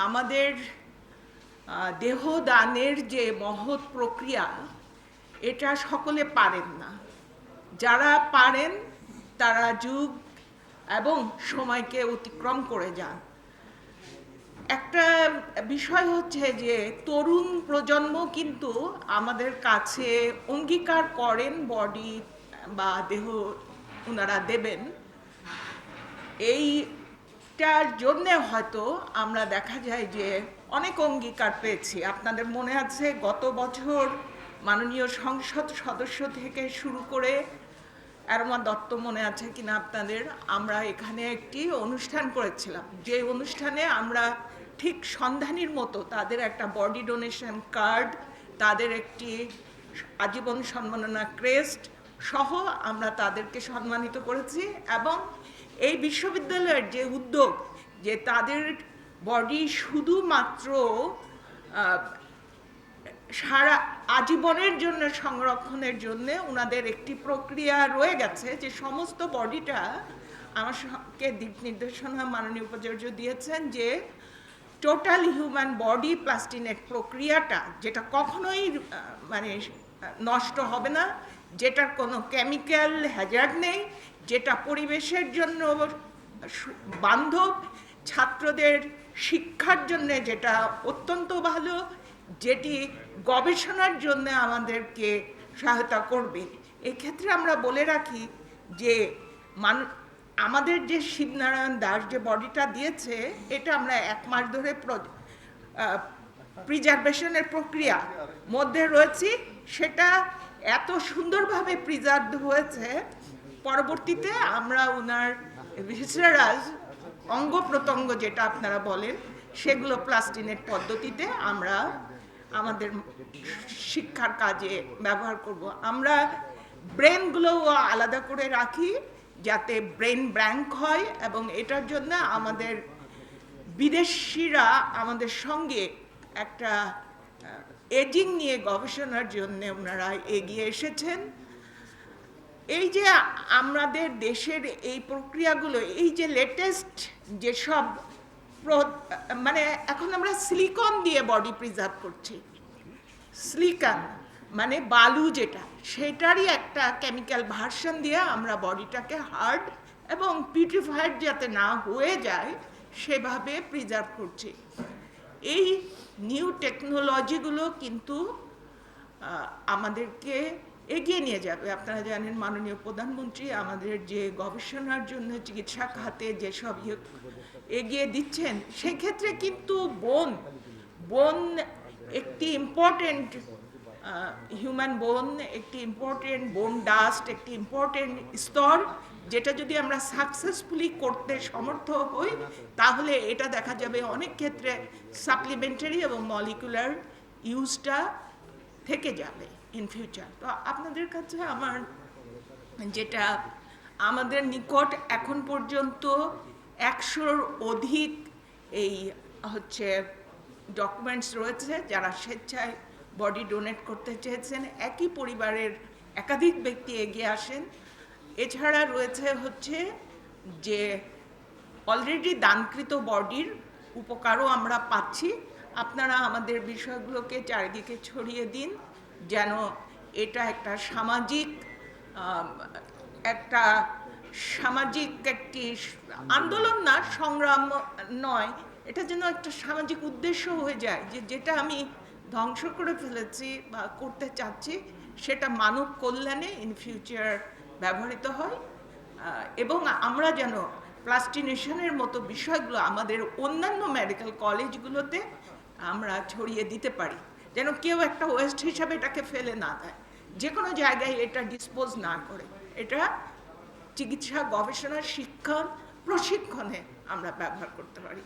আমাদের দেহদানের যে মহৎ প্রক্রিয়া, এটা সকলে পারেন না। যারা পারেন তারা যুগ এবং সময়কে অতিক্রম করে যান। একটা বিষয় হচ্ছে যে তরুণ প্রজন্ম কিন্তু আমাদের কাছে অঙ্গীকার করেন বডি বা দেহ ওনারা দেবেন। এইটার জন্যে হয়তো আমরা দেখা যায় যে অনেক অঙ্গীকার পেয়েছি। আপনাদের মনে আছে গত বছর মাননীয় সংসদ সদস্য থেকে শুরু করে অ্যারোমা দত্ত মনে আছে কিনা আপনাদের, আমরা এখানে একটি অনুষ্ঠান করেছিলাম, যে অনুষ্ঠানে আমরা ঠিক সন্ধানীর মতো তাদের একটা বডি ডোনেশন কার্ড, তাদের একটি আজীবন সম্মাননা ক্রেস্ট সহ আমরা তাদেরকে সম্মানিত করেছি। এবং এই বিশ্ববিদ্যালয়ের যে উদ্যোগ যে তাদের বডি শুধুমাত্র সারা আজীবনের জন্য সংরক্ষণের জন্য ওনাদের একটি প্রক্রিয়া রয়ে গেছে, যে সমস্ত বডিটা আমাকে দিক নির্দেশনা মাননীয় উপাচার্য দিয়েছেন যে টোটাল হিউম্যান বডি প্লাস্টিনেট প্রক্রিয়াটা, যেটা কখনোই মানে নষ্ট হবে না, যেটার কোনো কেমিক্যাল হ্যাজার্ড নেই, যেটা পরিবেশের জন্য বান্ধব, ছাত্রদের শিক্ষার জন্য যেটা অত্যন্ত ভালো, যেটি গবেষণার জন্য আমাদেরকে সহায়তা করবে। এক্ষেত্রে আমরা বলে রাখি যে আমাদের যে শিবনারায়ণ দাস যে বডিটা দিয়েছে, এটা আমরা 1 মাস ধরে প্রিজার্ভেশনের প্রক্রিয়া মধ্যে রয়েছি। সেটা এত সুন্দরভাবে প্রিজার্ভ হয়েছে, পরবর্তীতে আমরা ওনার ভিসেরাস অঙ্গ প্রত্যঙ্গ যেটা আপনারা বলেন সেগুলো প্লাস্টিনেট পদ্ধতিতে আমরা আমাদের শিক্ষার কাজে ব্যবহার করব। আমরা ব্রেনগুলোও আলাদা করে রাখি যাতে ব্রেন ব্ল্যাঙ্ক হয়, এবং এটার জন্য আমাদের বিদেশিরা আমাদের সঙ্গে একটা এজিং নিয়ে গবেষণার জন্য ওনারা এগিয়ে এসেছেন। এই যে আমাদের দেশের এই প্রক্রিয়াগুলো, এই যে লেটেস্ট যেসব মানে এখন আমরা সিলিকন দিয়ে বডি প্রিজার্ভ করছি, সিলিকন মানে বালু যেটা, সেটারই একটা কেমিক্যাল ভার্সন দিয়ে আমরা বডিটাকে হার্ড এবং পিউরিফাইড যাতে না হয়ে যায় সেভাবে প্রিজার্ভ করছি। এই নিউ টেকনোলজিগুলো কিন্তু আমাদেরকে এগিয়ে নিয়ে যাবে। আপনারা জানেন মাননীয় প্রধানমন্ত্রী আমাদের যে গবেষণার জন্য চিকিৎসা খাতে যেসব এগিয়ে দিচ্ছেন, সেক্ষেত্রে কিন্তু বোন একটি ইম্পর্টেন্ট হিউম্যান বোন, একটি ইম্পর্টেন্ট বোন ডাস্ট, একটি ইম্পর্টেন্ট স্তর, যেটা যদি আমরা সাকসেসফুলি করতে সমর্থ হই তাহলে এটা দেখা যাবে অনেক ক্ষেত্রে সাপ্লিমেন্টারি এবং মলিকুলার ইউজটা থেকে যাবে ইন ফিউচার। তো আপনাদের কাছে আমার যেটা, আমাদের নিকট এখন পর্যন্ত 100-র অধিক এই হচ্ছে ডকুমেন্টস রয়েছে যারা স্বেচ্ছায় বডি ডোনেট করতে চেয়েছেন। একই পরিবারের একাধিক ব্যক্তি এগিয়ে আসেন। এছাড়া রয়েছে হচ্ছে যে অলরেডি দানকৃত বডির উপকারও আমরা পাচ্ছি। আপনারা আমাদের বিষয়গুলোকে চারিদিকে ছড়িয়ে দিন, যেন এটা একটা সামাজিক একটি আন্দোলন না, সংগ্রাম নয়, এটা যেন একটা সামাজিক উদ্দেশ্য হয়ে যায়, যে যেটা আমি ধ্বংস করে ফেলেছি বা করতে চাচ্ছি সেটা মানব কল্যাণে ইন ফিউচার ব্যবহৃত হয়, এবং আমরা যেন প্লাস্টিনেশনের মতো বিষয়গুলো আমাদের অন্যান্য মেডিকেল কলেজগুলোতে আমরা ছড়িয়ে দিতে পারি, যেন কেউ একটা ওয়েস্ট হিসাবে এটাকে ফেলে না দেয়, যে কোনো জায়গায় এটা ডিসপোজ না করে। এটা চিকিৎসা গবেষণা শিক্ষা প্রশিক্ষণে আমরা ব্যবহার করতে পারি।